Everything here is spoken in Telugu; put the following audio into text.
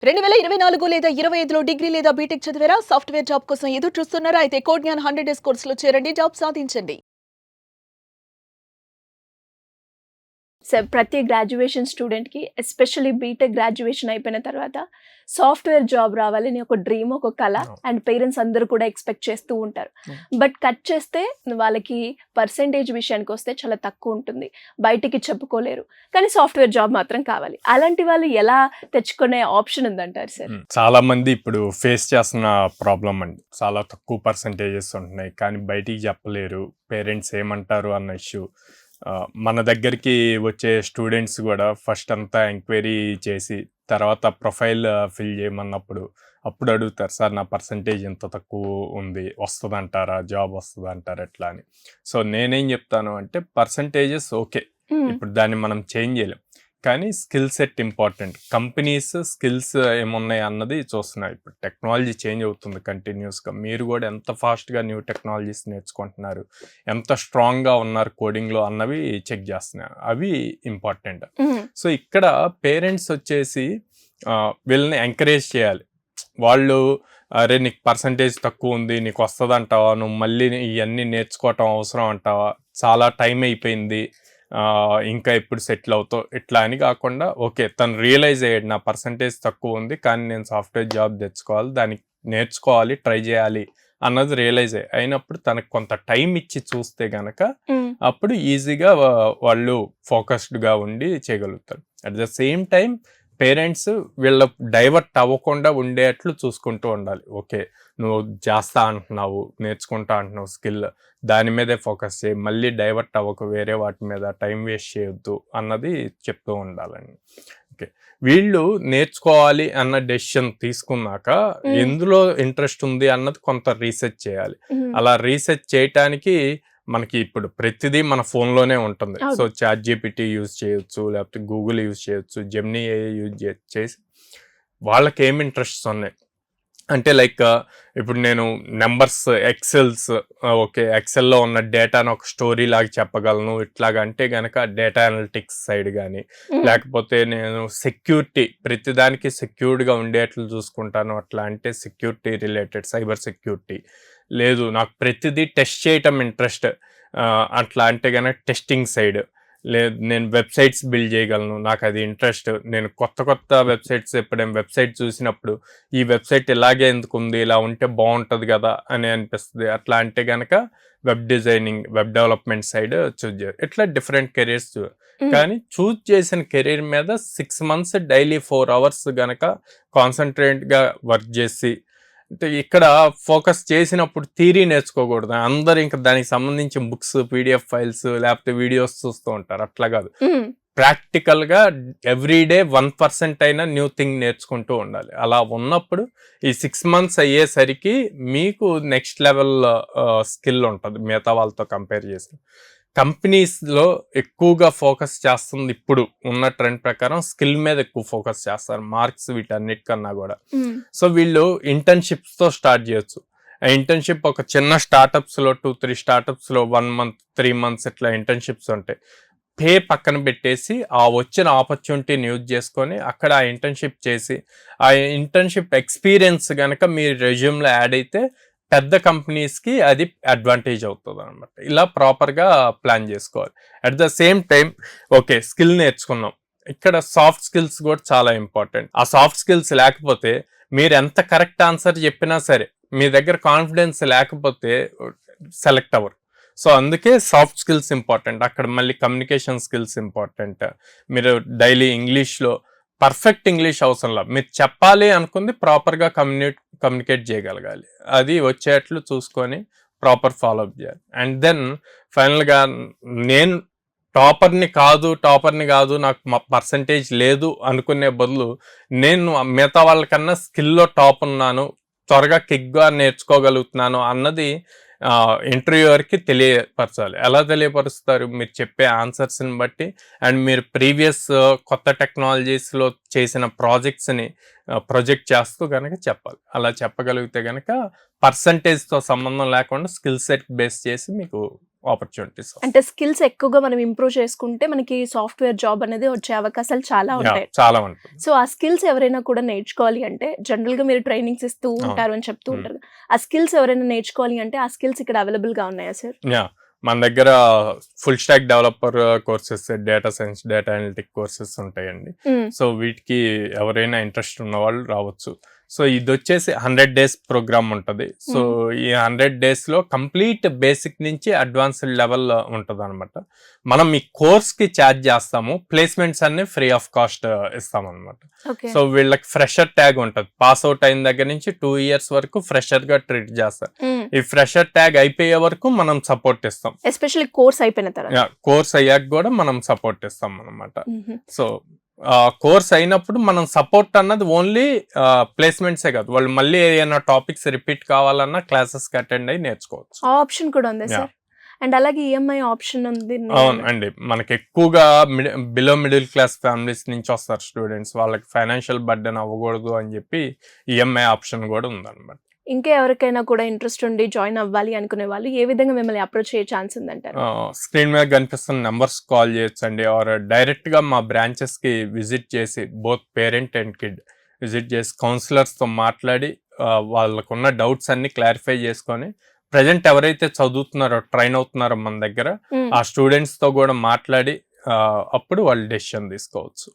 2024 లేదా 25లో డిగ్రీ లేదా బీటెక్ చదివారా? సాఫ్ట్‌వేర్ జాబ్ కోసం ఎదురు చూస్తున్నారా? అయితే కోడ్ జ్ఞాన్ 100 డేస్ కోర్సులో చేరండి. జాబ్ సాధించండి. ప్రతి గ్రాడ్యుయేషన్ స్టూడెంట్‌కి ఎస్పెషల్లీ బీటెక్ గ్రాడ్యుయేషన్ అయిపోయిన తర్వాత సాఫ్ట్‌వేర్ జాబ్ రావాలని ఒక డ్రీమ్, ఒక కల అండ్ పేరెంట్స్ అందరూ కూడా ఎక్స్‌పెక్ట్ చేస్తూ ఉంటారు. బట్ కట్ చేస్తే వాళ్ళకి పర్సెంటేజ్ విషయానికొస్తే చాలా తక్కువ ఉంటుంది. బయటికి చెప్పుకోలేరు. కానీ సాఫ్ట్‌వేర్ జాబ్ మాత్రం కావాలి. అలాంటి వాళ్ళు ఎలా తెచ్చుకునే ఆప్షన్ ఉందంటారు సార్? చాలా మంది ఇప్పుడు ఫేస్ చేస్తున్న ప్రాబ్లం అండి. చాలా తక్కువ పర్సెంటేజెస్ ఉంటున్నాయి. కానీ బయటికి చెప్పలేరు. పేరెంట్స్ ఏమంటారు అన్న ఇష్యూ. మన దగ్గరికి వచ్చే స్టూడెంట్స్ కూడా ఫస్ట్ అంతా ఎంక్వైరీ చేసి తర్వాత ప్రొఫైల్ ఫిల్ చేయమన్నప్పుడు అప్పుడు అడుగుతారు, సార్ నా పర్సంటేజ్ ఎంత తక్కువ ఉంది, వస్తుందంటారా, జాబ్ వస్తుందంటారా ఎట్లా అని. సో నేనేం చెప్తాను అంటే పర్సంటేజెస్ ఓకే, ఇప్పుడు దాన్ని మనం చేంజ్ చేయలేం, కానీ skill set important. Companies skills ఏమున్నాయి అన్నది చూస్తున్నాయి. ఇప్పుడు టెక్నాలజీ చేంజ్ అవుతుంది కంటిన్యూస్గా. మీరు కూడా ఎంత ఫాస్ట్గా న్యూ టెక్నాలజీస్ నేర్చుకుంటున్నారు, ఎంత స్ట్రాంగ్గా ఉన్నారు కోడింగ్లో అన్నవి చెక్ చేస్తున్నారు. అవి ఇంపార్టెంట్. సో ఇక్కడ పేరెంట్స్ వచ్చేసి వీళ్ళని ఎంకరేజ్ చేయాలి. వాళ్ళు అరే నీకు పర్సంటేజ్ తక్కువ ఉంది, నీకు వస్తుంది అంటావా, నువ్వు మళ్ళీ ఇవన్నీ నేర్చుకోవటం అవసరం అంటావా, చాలా టైం అయిపోయింది, ఇంకా ఇప్పుడు సెటిల్ అవుతావు, ఇట్లా అని కాకుండా ఓకే తను రియలైజ్ అయ్యాడు నా పర్సంటేజ్ తక్కువ ఉంది కానీ నేను సాఫ్ట్వేర్ జాబ్ తెచ్చుకోవాలి, దానికి నేర్చుకోవాలి, ట్రై చేయాలి అన్నది రియలైజ్ అయినప్పుడు తనకు కొంత టైం ఇచ్చి చూస్తే గనక అప్పుడు ఈజీగా వాళ్ళు ఫోకస్డ్గా ఉండి చేయగలుగుతారు. At the same time parents వీళ్ళ డైవర్ట్ అవ్వకుండా ఉండేట్లు చూసుకుంటూ ఉండాలి. ఓకే నువ్వు చేస్తా అంటున్నావు, నేర్చుకుంటా అంటున్నావు స్కిల్, దాని మీదే ఫోకస్ చేయి, మళ్ళీ డైవర్ట్ అవ్వకు, వేరే వాటి మీద టైం వేస్ట్ చేయొద్దు అన్నది చెప్తూ ఉండాలండి. ఓకే వీళ్ళు నేర్చుకోవాలి అన్న డెసిషన్ తీసుకున్నాక ఎందులో ఇంట్రెస్ట్ ఉంది అన్నది కొంత రీసెర్చ్ చేయాలి. అలా రీసెర్చ్ చేయటానికి మనకి ఇప్పుడు ప్రతిదీ మన ఫోన్లోనే ఉంటుంది. సో ChatGPT యూజ్ చేయొచ్చు, లేకపోతే గూగుల్ యూజ్ చేయొచ్చు, జెమినీ AI యూజ్ చేసి వాళ్ళకి ఏం ఇంట్రెస్ట్స్ ఉన్నాయి అంటే లైక్ ఇప్పుడు నేను నెంబర్స్, ఎక్సెల్స్, ఓకే ఎక్సెల్లో ఉన్న డేటాను ఒక స్టోరీ లాగా చెప్పగలను ఇట్లాగా అంటే కనుక డేటా అనలిటిక్స్ సైడ్ కానీ, లేకపోతే నేను సెక్యూరిటీ ప్రతిదానికి సెక్యూర్డ్గా ఉండేట్లు చూసుకుంటాను అట్లా అంటే సెక్యూరిటీ రిలేటెడ్ సైబర్ సెక్యూరిటీ, లేదు నాకు ప్రతిదీ టెస్ట్ చేయటం ఇంట్రెస్ట్ అట్లా అంటే కనుక టెస్టింగ్ సైడ్, లేదు నేను వెబ్సైట్స్ బిల్డ్ చేయగలను నాకు అది ఇంట్రెస్ట్, నేను కొత్త వెబ్సైట్స్ ఎప్పుడైనా వెబ్సైట్ చూసినప్పుడు ఈ వెబ్సైట్ ఇలాగే ఎందుకు ఉంది, ఇలా ఉంటే బాగుంటుంది కదా అని అనిపిస్తుంది, అట్లా అంటే కనుక web designing, web development side choose చేయాలి. ఇట్లా డిఫరెంట్ కెరీర్స్ కానీ చూజ్ చేసిన కెరీర్ మీద 6 months డైలీ 4 hours గనక కాన్సన్ట్రేట్గా వర్క్ చేసి, అంటే ఇక్కడ ఫోకస్ చేసినప్పుడు థియరీ నేర్చుకోకూడదు, అందరు ఇంకా దానికి సంబంధించి బుక్స్, PDF ఫైల్స్ లేకపోతే వీడియోస్ చూస్తూ ఉంటారు. అట్లా కాదు, ప్రాక్టికల్గా ఎవ్రీడే 1% అయినా న్యూ థింగ్ నేర్చుకుంటూ ఉండాలి. అలా ఉన్నప్పుడు ఈ 6 months అయ్యేసరికి మీకు నెక్స్ట్ లెవెల్ స్కిల్ ఉంటుంది మిగతా వాళ్ళతో కంపేర్ చేసి. కంపెనీస్లో ఎక్కువగా ఫోకస్ చేస్తుంది ఇప్పుడు ఉన్న ట్రెండ్ ప్రకారం స్కిల్ మీద ఎక్కువ ఫోకస్ చేస్తారు, మార్క్స్ వీటన్నిటికన్నా కూడా. సో వీళ్ళు ఇంటర్న్షిప్స్తో స్టార్ట్ చేయొచ్చు. ఆ ఇంటర్న్షిప్ ఒక చిన్న స్టార్టప్స్లో 2-3 స్టార్టప్స్లో 1 month 3 months ఇట్లా ఇంటర్న్షిప్స్ ఉంటాయి. పే పక్కన పెట్టేసి ఆ వచ్చిన ఆపర్చునిటీని యూజ్ చేసుకొని అక్కడ ఆ ఇంటర్న్షిప్ చేసి ఆ ఇంటర్న్షిప్ ఎక్స్పీరియన్స్ కనుక మీ రెజ్యూమ్లో యాడ్ అయితే పెద్ద కంపెనీస్కి అది అడ్వాంటేజ్ అవుతుంది అనమాట. ఇలా ప్రాపర్గా ప్లాన్ చేసుకోవాలి. At the same time okay skill నేర్చుకున్నాం, ఇక్కడ సాఫ్ట్ స్కిల్స్ కూడా చాలా ఇంపార్టెంట్. ఆ సాఫ్ట్ స్కిల్స్ లేకపోతే మీరు ఎంత కరెక్ట్ ఆన్సర్ చెప్పినా సరే మీ దగ్గర కాన్ఫిడెన్స్ లేకపోతే సెలెక్ట్ అవ్వరు. సో అందుకే సాఫ్ట్ స్కిల్స్ ఇంపార్టెంట్. అక్కడ మళ్ళీ కమ్యూనికేషన్ స్కిల్స్ ఇంపార్టెంట్. మీరు డైలీ ఇంగ్లీష్లో పర్ఫెక్ట్ ఇంగ్లీష్ అవసరంలా, మీరు చెప్పాలి అనుకుంది ప్రాపర్గా కమ్యూనికేట్ చేయగలగాలి, అది వచ్చేట్లు చూసుకొని ప్రాపర్ ఫాలోఅప్ చేయాలి. అండ్ దెన్ ఫైనల్గా నేను టాపర్ని కాదు నాకు పర్సంటేజ్ లేదు అనుకునే బదులు నేను మిగతా వాళ్ళకన్నా స్కిల్లో టాప్ ఉన్నాను, త్వరగా కిక్గా నేర్చుకోగలుగుతున్నాను అన్నది ఇంటర్వ్యూవర్కి తెలియపరచాలి. ఎలా తెలియపరుస్తారు, మీరు చెప్పే ఆన్సర్స్ని బట్టి అండ్ మీరు ప్రీవియస్ కొత్త టెక్నాలజీస్లో చేసిన ప్రాజెక్ట్స్ని ప్రొజెక్ట్ చేస్తూ కనుక చెప్పాలి. అలా చెప్పగలిగితే కనుక పర్సంటేజ్ తో సంబంధం లేకుండా స్కిల్ సెట్ బేస్ చేసి మీకు ఆపర్చునిటీస్ అంటే స్కిల్స్ ఎక్కువగా మనం ఇంప్రూవ్ చేసుకుంటే మనకి సాఫ్ట్వేర్ జాబ్ అనేది వచ్చే అవకాశాలు చాలా ఉంటాయి. చాలా ఉంటుంది. సో ఆ స్కిల్స్ ఎవరైనా కూడా నేర్చుకోవాలి అంటే జనరల్ గా మీరు ట్రైనింగ్స్ ఇస్తూ ఉంటారు అని చెప్తూ ఉంటారు. ఆ స్కిల్స్ ఎవరైనా నేర్చుకోవాలి అంటే ఆ స్కిల్స్ ఇక్కడ అవైలబుల్ గా ఉన్నాయా సార్? మన దగ్గర full stack developer courses, data science, data analytic courses ఉంటాయండి. సో వీటికి ఎవరైనా ఇంట్రెస్ట్ ఉన్న వాళ్ళు రావచ్చు. సో ఇది వచ్చేసి 100 days ప్రోగ్రామ్ ఉంటుంది. సో ఈ 100 days లో కంప్లీట్ బేసిక్ నుంచి అడ్వాన్స్డ్ లెవెల్ ఉంటుంది అనమాట. మనం ఈ కోర్స్ కి ఛార్జ్ చేస్తాము, ప్లేస్మెంట్స్ అన్ని ఫ్రీ ఆఫ్ కాస్ట్ ఇస్తాం అనమాట. సో వీళ్ళకి ఫ్రెషర్ ట్యాగ్ ఉంటుంది. పాస్ అవుట్ అయిన దగ్గర నుంచి 2 years వరకు ఫ్రెషర్ గా ట్రీట్ చేస్తారు. ఈ ఫ్రెషర్ ట్యాగ్ అయిపోయే వరకు మనం సపోర్ట్ ఇస్తాం. ఎస్పెషల్లీ కోర్స్ అయిపోయిన తర్వాత, కోర్స్ అయ్యాక కూడా మనం సపోర్ట్ ఇస్తాం అనమాట. సో కోర్స్ అయినప్పుడు మనం సపోర్ట్ అన్నది ఓన్లీ ప్లేస్మెంట్సే కాదు, వాళ్ళు మళ్ళీ ఏదైనా టాపిక్స్ రిపీట్ కావాలన్నా క్లాసెస్ కి అటెండ్ అయ్యి నేర్చుకోవచ్చు. ఆ ఆప్షన్ కూడా ఉంది సార్. అండ్ అలాగే ఈఎంఐ ఆప్షన్ ఉంది. అవును అండి, మనకి ఎక్కువగా బిలో మిడిల్ క్లాస్ ఫ్యామిలీస్ నుంచి వస్తారు స్టూడెంట్స్, వాళ్ళకి ఫైనాన్షియల్ బర్డెన్ అవ్వకూడదు అని చెప్పి ఈఎంఐ ఆప్షన్ కూడా ఉందన్నమాట. ఇంకా ఎవరికైనా కూడా ఇంట్రెస్ట్ ఉండి జాయిన్ అవ్వాలి అనుకునే వాళ్ళు ఏ విధంగా మిమ్మల్ని అప్రోచ్ అయ్యే ఛాన్స్ ఉందంటారు? స్క్రీన్ మీద కనిపిస్తున్న నెంబర్స్ కాల్ చేయొచ్చు అండి, ఆర్ డైరెక్ట్ గా మా బ్రాంచెస్ కి విజిట్ చేసి both parent and kid visit చేసి కౌన్సిలర్స్ తో మాట్లాడి వాళ్ళకున్న డౌట్స్ అన్ని క్లారిఫై చేసుకొని, ప్రజెంట్ ఎవరైతే చదువుతున్నారో ట్రైన్ అవుతున్నారో మన దగ్గర ఆ స్టూడెంట్స్ తో కూడా మాట్లాడి అప్పుడు వాళ్ళు డెసిషన్ తీసుకోవచ్చు.